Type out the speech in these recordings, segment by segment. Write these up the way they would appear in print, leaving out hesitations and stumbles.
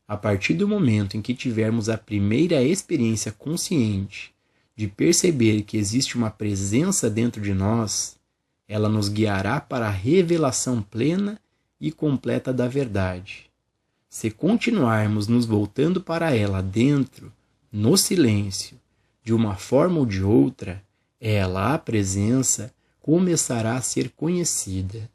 A partir do momento em que tivermos a primeira experiência consciente de perceber que existe uma presença dentro de nós, ela nos guiará para a revelação plena e completa da verdade. Se continuarmos nos voltando para ela dentro, no silêncio, de uma forma ou de outra, ela, a presença, começará a ser conhecida.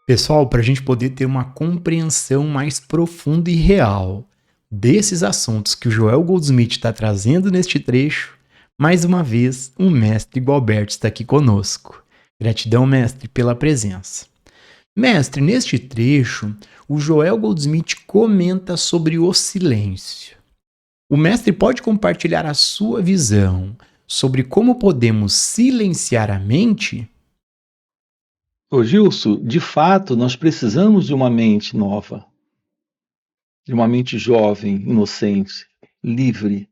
Pessoal, para a gente poder ter uma compreensão mais profunda e real desses assuntos que o Joel Goldsmith está trazendo neste trecho, mais uma vez, o mestre Gualberto está aqui conosco. Gratidão, mestre, pela presença. Mestre, neste trecho, o Joel Goldsmith comenta sobre o silêncio. O mestre pode compartilhar a sua visão sobre como podemos silenciar a mente? Ô Gilson, de fato, nós precisamos de uma mente nova, de uma mente jovem, inocente, livre.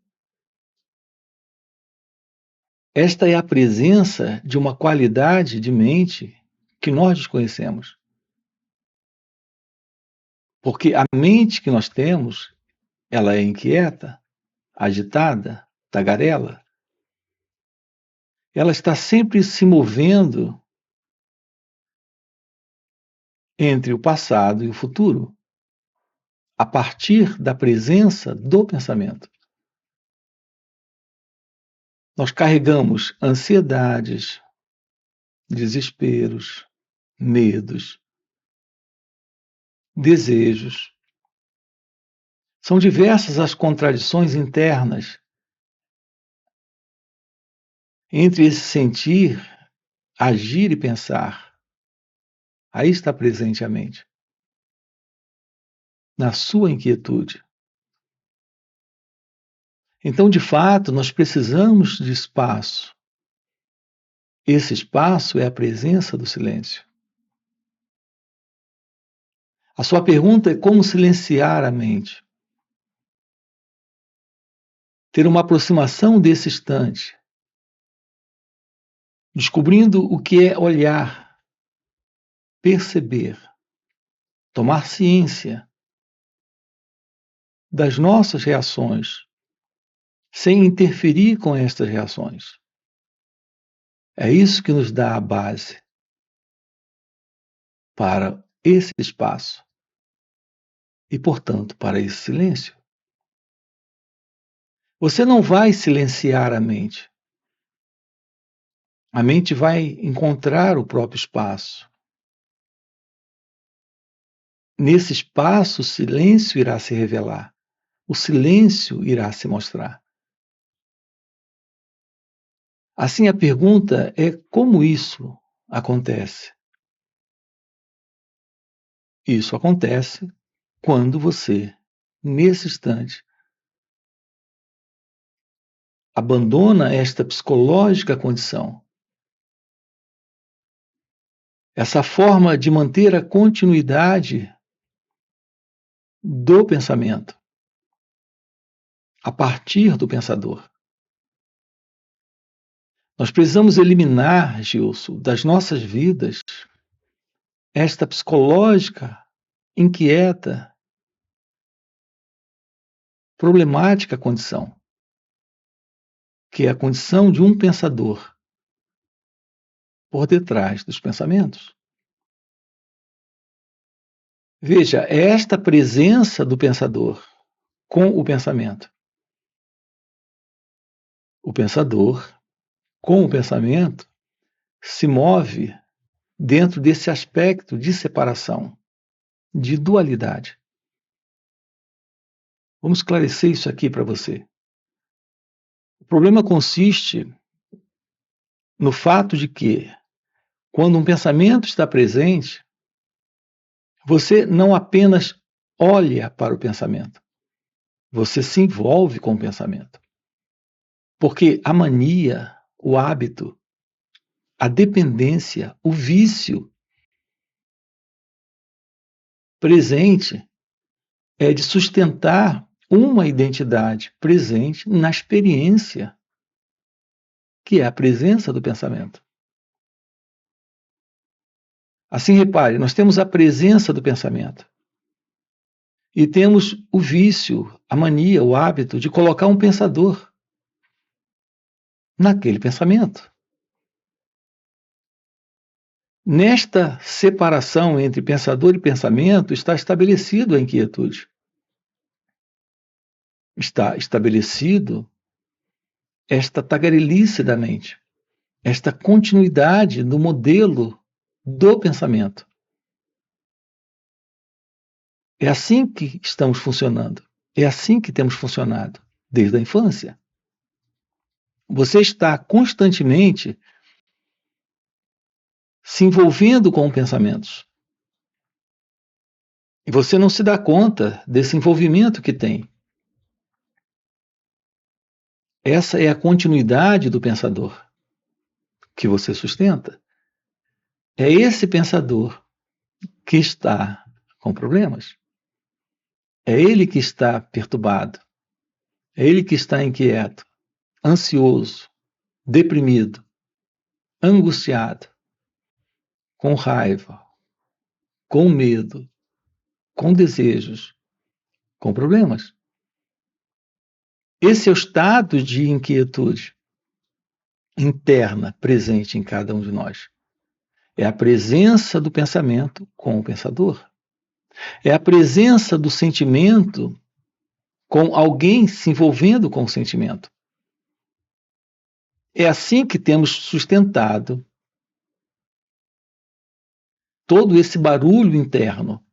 Esta é a presença de uma qualidade de mente que nós desconhecemos. Porque a mente que nós temos, ela é inquieta, agitada, tagarela. Ela está sempre se movendo entre o passado e o futuro, a partir da presença do pensamento. Nós carregamos ansiedades, desesperos, medos, desejos. São diversas as contradições internas entre esse sentir, agir e pensar. Aí está presente a mente, na sua inquietude. Então, de fato, nós precisamos de espaço. Esse espaço é a presença do silêncio. A sua pergunta é como silenciar a mente. Ter uma aproximação desse instante, descobrindo o que é olhar, perceber, tomar ciência das nossas reações, sem interferir com estas reações. É isso que nos dá a base para esse espaço e, portanto, para esse silêncio. Você não vai silenciar a mente. A mente vai encontrar o próprio espaço. Nesse espaço, o silêncio irá se revelar. O silêncio irá se mostrar. Assim, a pergunta é como isso acontece? Isso acontece quando você, nesse instante, abandona esta psicológica condição, essa forma de manter a continuidade do pensamento, a partir do pensador. Nós precisamos eliminar, Gilson, das nossas vidas, esta psicológica, inquieta, problemática condição, que é a condição de um pensador por detrás dos pensamentos. Veja, é esta presença do pensador com o pensamento. O pensador, com o pensamento, se move dentro desse aspecto de separação, de dualidade. Vamos esclarecer isso aqui para você. O problema consiste no fato de que, quando um pensamento está presente, você não apenas olha para o pensamento, você se envolve com o pensamento. Porque a mania, o hábito, a dependência, o vício presente é de sustentar uma identidade presente na experiência, que é a presença do pensamento. Assim, repare, nós temos a presença do pensamento. E temos o vício, a mania, o hábito de colocar um pensador naquele pensamento. Nesta separação entre pensador e pensamento está estabelecido a inquietude. Está estabelecido esta tagarelice da mente, esta continuidade do modelo do pensamento. É assim que estamos funcionando. É assim que temos funcionado desde a infância. Você está constantemente se envolvendo com pensamentos. E você não se dá conta desse envolvimento que tem. Essa é a continuidade do pensador que você sustenta. É esse pensador que está com problemas. É ele que está perturbado. É ele que está inquieto, ansioso, deprimido, angustiado, com raiva, com medo, com desejos, com problemas. Esse é o estado de inquietude interna presente em cada um de nós. É a presença do pensamento com o pensador. É a presença do sentimento com alguém se envolvendo com o sentimento. É assim que temos sustentado todo esse barulho interno.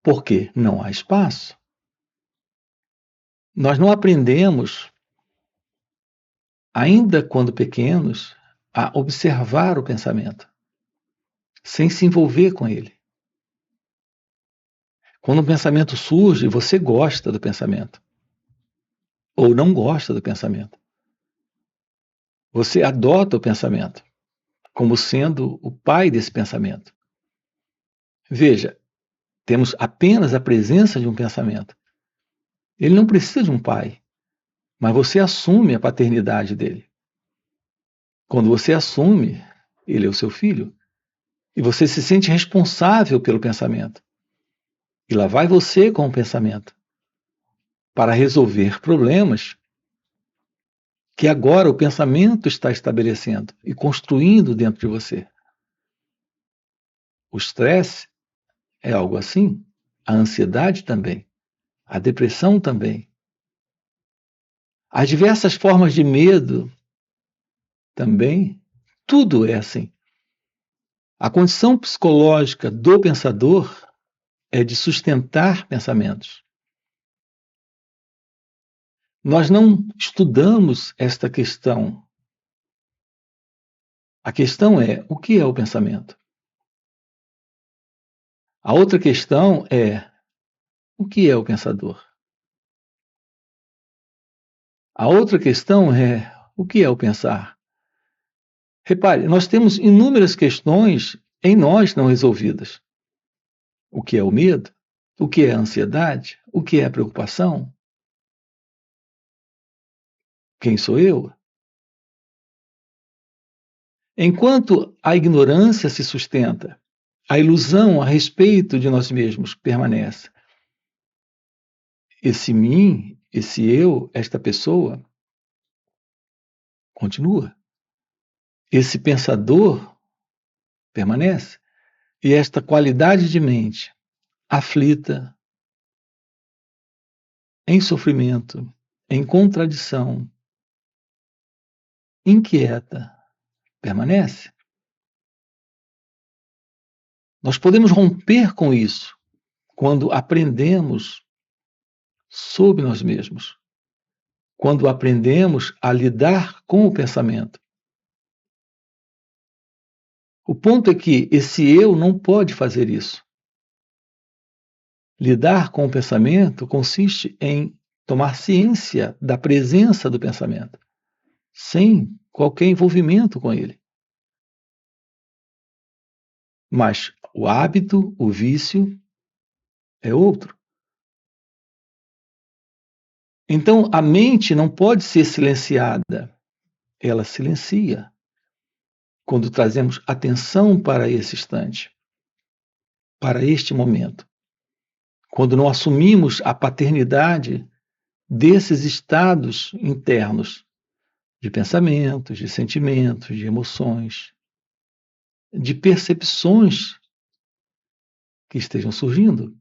Porque não há espaço. Nós não aprendemos, ainda quando pequenos, a observar o pensamento, sem se envolver com ele. Quando um pensamento surge, você gosta do pensamento, ou não gosta do pensamento. Você adota o pensamento como sendo o pai desse pensamento. Veja, temos apenas a presença de um pensamento. Ele não precisa de um pai, mas você assume a paternidade dele. Quando você assume, ele é o seu filho, e você se sente responsável pelo pensamento. E lá vai você com o pensamento para resolver problemas que agora o pensamento está estabelecendo e construindo dentro de você. O estresse é algo assim, a ansiedade também, a depressão também. As diversas formas de medo também, tudo é assim. A condição psicológica do pensador é de sustentar pensamentos. Nós não estudamos esta questão. A questão é, o que é o pensamento? A outra questão é, o que é o pensador? A outra questão é, o que é o pensar? Repare, nós temos inúmeras questões em nós não resolvidas. O que é o medo? O que é a ansiedade? O que é a preocupação? Quem sou eu? Enquanto a ignorância se sustenta, a ilusão a respeito de nós mesmos permanece. Esse mim, esse eu, esta pessoa, continua. Esse pensador permanece. E esta qualidade de mente aflita, em sofrimento, em contradição, inquieta, permanece. Nós podemos romper com isso quando aprendemos sobre nós mesmos, quando aprendemos a lidar com o pensamento. O ponto é que esse eu não pode fazer isso. Lidar com o pensamento consiste em tomar ciência da presença do pensamento, sem qualquer envolvimento com ele. Mas o hábito, o vício, é outro. Então, a mente não pode ser silenciada, ela silencia quando trazemos atenção para esse instante, para este momento. quando não assumimos a paternidade desses estados internos de pensamentos, de sentimentos, de emoções, de percepções que estejam surgindo.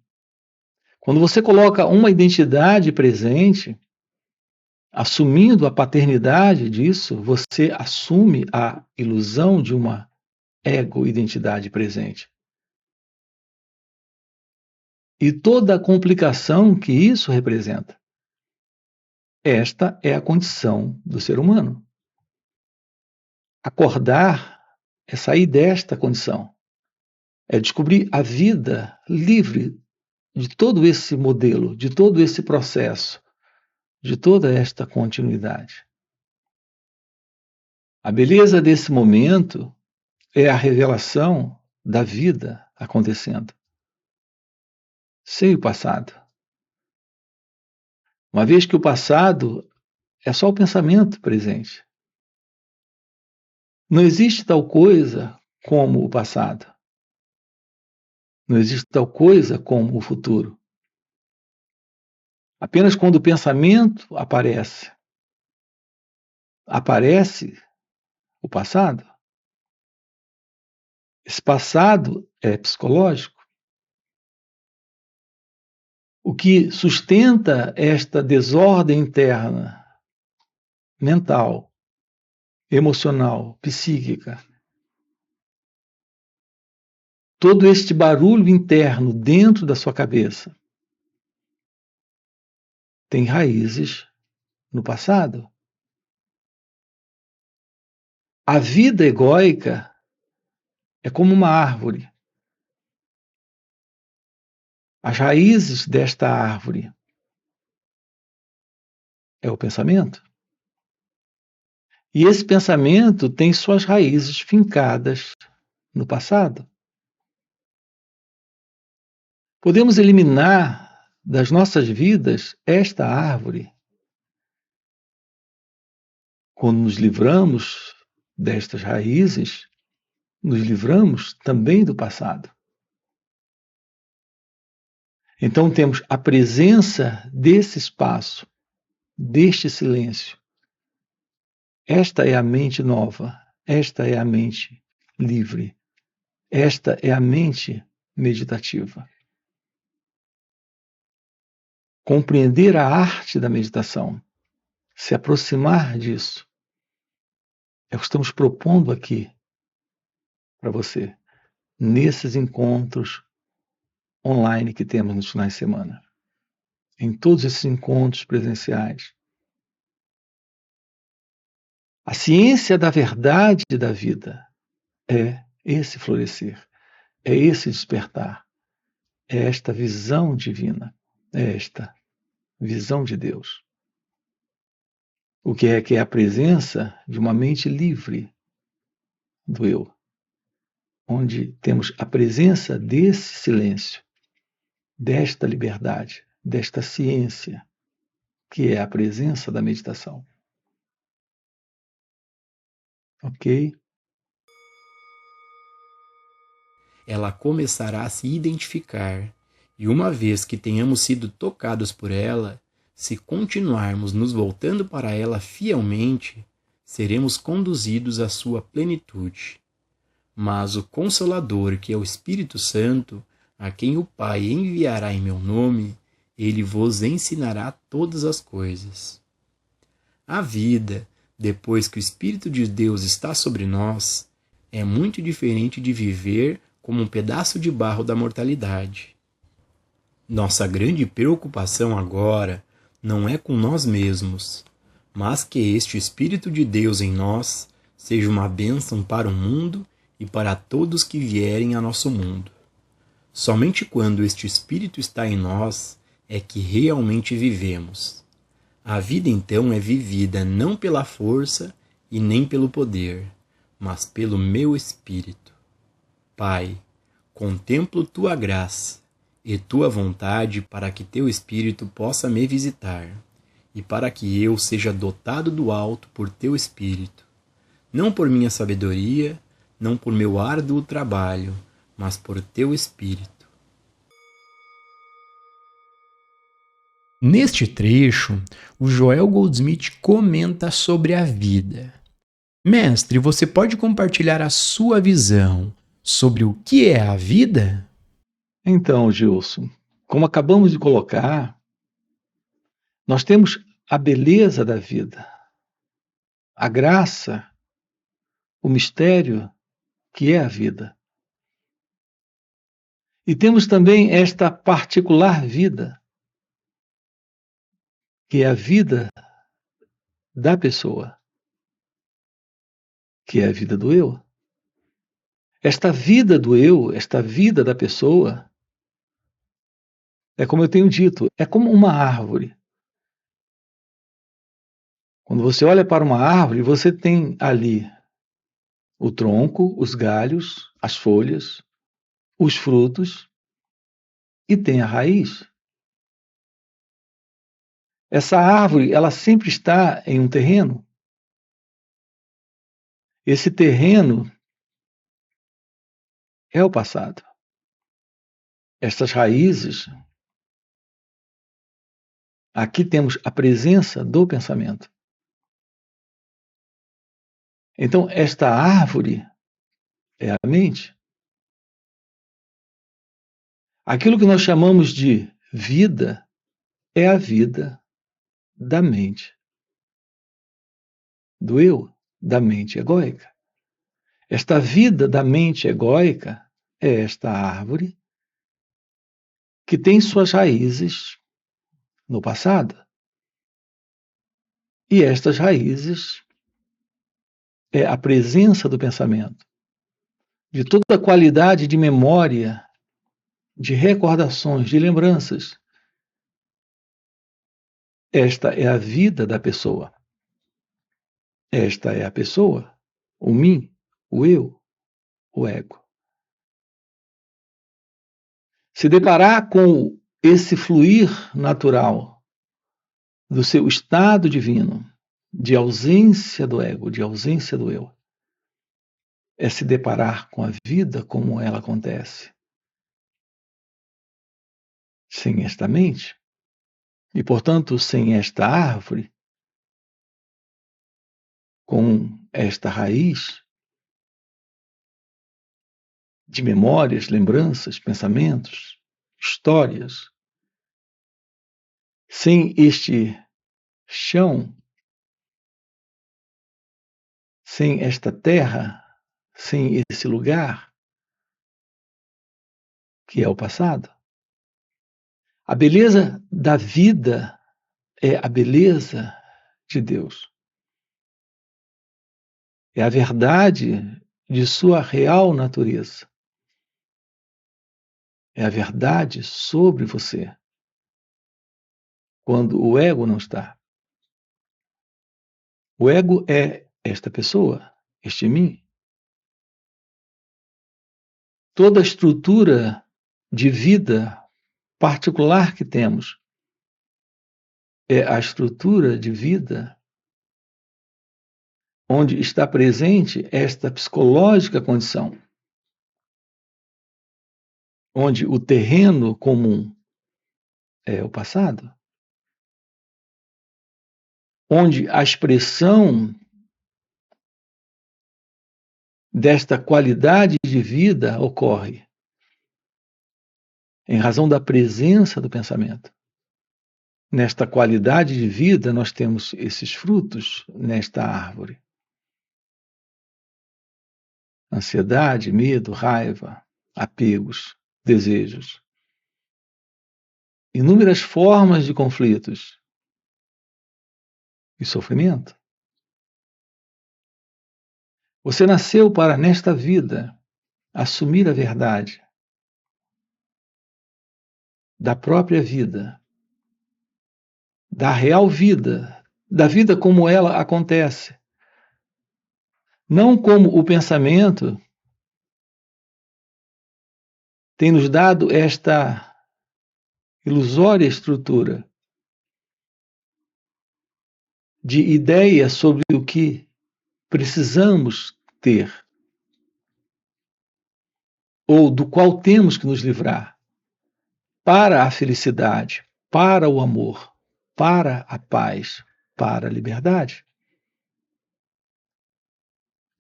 Quando você coloca uma identidade presente, assumindo a paternidade disso, você assume a ilusão de uma ego-identidade presente. E toda a complicação que isso representa. Esta é a condição do ser humano. Acordar é sair desta condição. É descobrir a vida livre de todo esse modelo, de todo esse processo, de toda esta continuidade. A beleza desse momento é a revelação da vida acontecendo, sem o passado. Uma vez que o passado é só o pensamento presente. Não existe tal coisa como o passado. Não existe tal coisa como o futuro. Apenas quando o pensamento aparece o passado. Esse passado é psicológico. O que sustenta esta desordem interna, mental, emocional, psíquica, todo este barulho interno dentro da sua cabeça, tem raízes no passado. A vida egóica é como uma árvore. As raízes desta árvore é o pensamento. E esse pensamento tem suas raízes fincadas no passado. Podemos eliminar das nossas vidas esta árvore quando nos livramos destas raízes, nos livramos também do passado. Então temos a presença desse espaço, deste silêncio. Esta é a mente nova, esta é a mente livre, esta é a mente meditativa. Compreender a arte da meditação, se aproximar disso, é o que estamos propondo aqui para você, nesses encontros online que temos nos finais de semana. Em todos esses encontros presenciais. A ciência da verdade da vida é esse florescer, é esse despertar, é esta visão divina, é esta visão de Deus. O que é a presença de uma mente livre do eu, onde temos a presença desse silêncio, desta liberdade, desta ciência, que é a presença da meditação. Ok? Ela começará a se identificar, e uma vez que tenhamos sido tocados por ela, se continuarmos nos voltando para ela fielmente, seremos conduzidos à sua plenitude. Mas o Consolador, que é o Espírito Santo, a quem o Pai enviará em meu nome, ele vos ensinará todas as coisas. A vida, depois que o Espírito de Deus está sobre nós, é muito diferente de viver como um pedaço de barro da mortalidade. Nossa grande preocupação agora não é com nós mesmos, mas que este Espírito de Deus em nós seja uma bênção para o mundo e para todos que vierem a nosso mundo. Somente quando este Espírito está em nós é que realmente vivemos. A vida então é vivida não pela força e nem pelo poder, mas pelo meu Espírito. Pai, contemplo tua graça e tua vontade para que teu Espírito possa me visitar e para que eu seja dotado do alto por teu Espírito, não por minha sabedoria, não por meu árduo trabalho, mas por teu Espírito. Neste trecho, o Joel Goldsmith comenta sobre a vida. Mestre, você pode compartilhar a sua visão sobre o que é a vida? Então, Gilson, como acabamos de colocar, nós temos a beleza da vida, a graça, o mistério que é a vida. E temos também esta particular vida, que é a vida da pessoa, que é a vida do eu. Esta vida do eu, esta vida da pessoa, é como eu tenho dito, é como uma árvore. Quando você olha para uma árvore, você tem ali o tronco, os galhos, as folhas, os frutos e tem a raiz. Essa árvore, ela sempre está em um terreno. Esse terreno é o passado. Estas raízes, aqui temos a presença do pensamento. Então, esta árvore é a mente. Aquilo que nós chamamos de vida é a vida da mente, do eu, da mente egóica. Esta vida da mente egóica é esta árvore que tem suas raízes no passado. E estas raízes é a presença do pensamento, de toda a qualidade de memória, de recordações, de lembranças. Esta é a vida da pessoa. Esta é a pessoa, o mim, o eu, o ego. Se deparar com esse fluir natural do seu estado divino, de ausência do ego, de ausência do eu, é se deparar com a vida como ela acontece, sem esta mente, e, portanto, sem esta árvore, com esta raiz de memórias, lembranças, pensamentos, histórias, sem este chão, sem esta terra, sem esse lugar, que é o passado. A beleza da vida é a beleza de Deus. É a verdade de sua real natureza. É a verdade sobre você, quando o ego não está. O ego é esta pessoa, este mim. Toda a estrutura de vida particular que temos é a estrutura de vida onde está presente esta psicológica condição, onde o terreno comum é o passado, onde a expressão desta qualidade de vida ocorre em razão da presença do pensamento. Nesta qualidade de vida, nós temos esses frutos nesta árvore. Ansiedade, medo, raiva, apegos, desejos. Inúmeras formas de conflitos e sofrimento. Você nasceu para, nesta vida, assumir a verdade da própria vida, da real vida, da vida como ela acontece. Não como o pensamento tem nos dado esta ilusória estrutura de ideia sobre o que precisamos ter ou do qual temos que nos livrar para a felicidade, para o amor, para a paz, para a liberdade.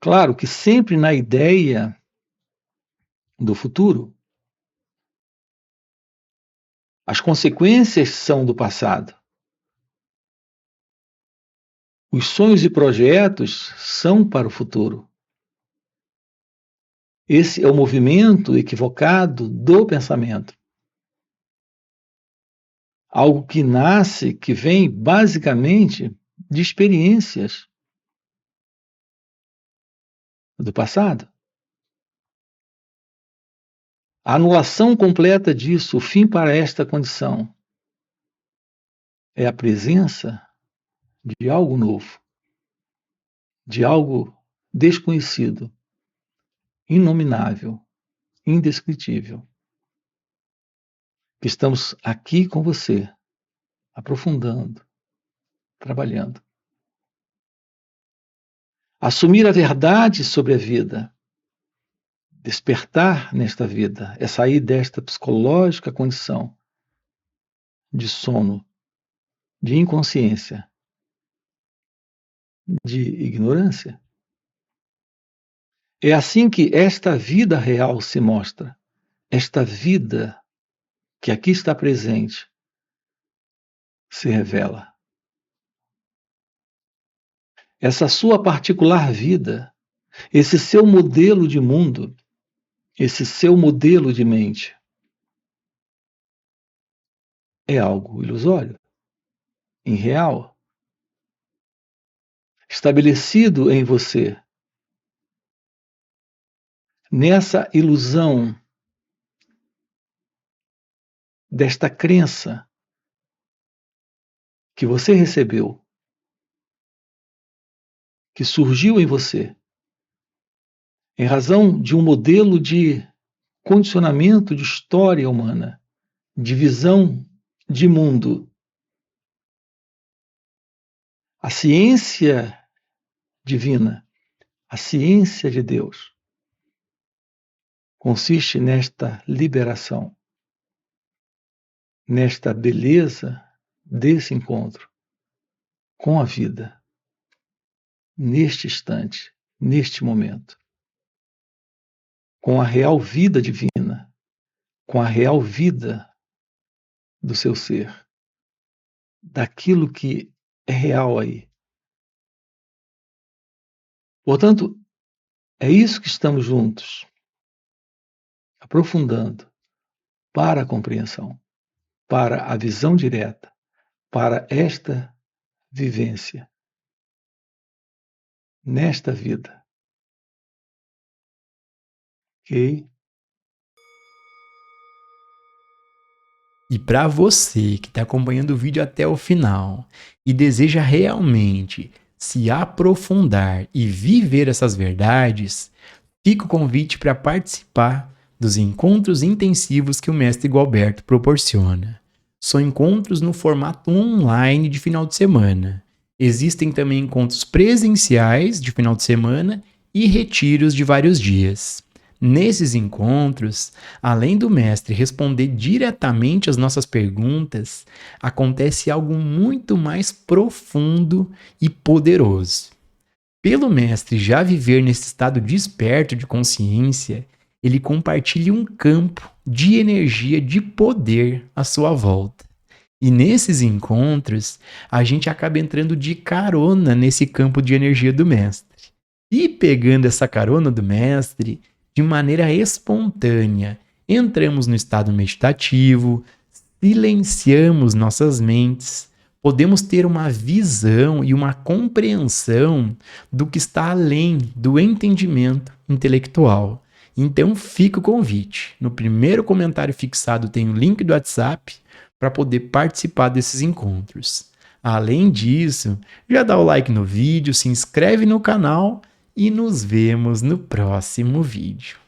Claro que sempre na ideia do futuro. As consequências são do passado. Os sonhos e projetos são para o futuro. Esse é o movimento equivocado do pensamento. Algo que nasce, que vem basicamente de experiências do passado. A anulação completa disso, o fim para esta condição, é a presença de algo novo, de algo desconhecido, inominável, indescritível. Que estamos aqui com você, aprofundando, trabalhando. Assumir a verdade sobre a vida, despertar nesta vida, é sair desta psicológica condição de sono, de inconsciência, de ignorância. É assim que esta vida real se mostra, esta vida que aqui está presente se revela. Essa sua particular vida, esse seu modelo de mundo, esse seu modelo de mente, é algo ilusório, irreal, estabelecido em você. Nessa ilusão desta crença que você recebeu, que surgiu em você, em razão de um modelo de condicionamento de história humana, de visão de mundo. A ciência divina, a ciência de Deus, consiste nesta liberação, nesta beleza desse encontro com a vida, neste instante, neste momento, com a real vida divina, com a real vida do seu ser, daquilo que é real aí. Portanto, é isso que estamos juntos, aprofundando para a compreensão, para a visão direta, para esta vivência, nesta vida. Ok? E para você que está acompanhando o vídeo até o final e deseja realmente se aprofundar e viver essas verdades, fica o convite para participar dos encontros intensivos que o Mestre Gualberto proporciona. São encontros no formato online de final de semana. Existem também encontros presenciais de final de semana e retiros de vários dias. Nesses encontros, além do mestre responder diretamente às nossas perguntas, acontece algo muito mais profundo e poderoso. Pelo mestre já viver nesse estado desperto de consciência, ele compartilha um campo de energia de poder à sua volta. E nesses encontros, a gente acaba entrando de carona nesse campo de energia do mestre. E pegando essa carona do mestre, de maneira espontânea, entramos no estado meditativo, silenciamos nossas mentes, podemos ter uma visão e uma compreensão do que está além do entendimento intelectual. Então fica o convite. No primeiro comentário fixado tem o link do WhatsApp para poder participar desses encontros. Além disso, já dá o like no vídeo, se inscreve no canal e nos vemos no próximo vídeo.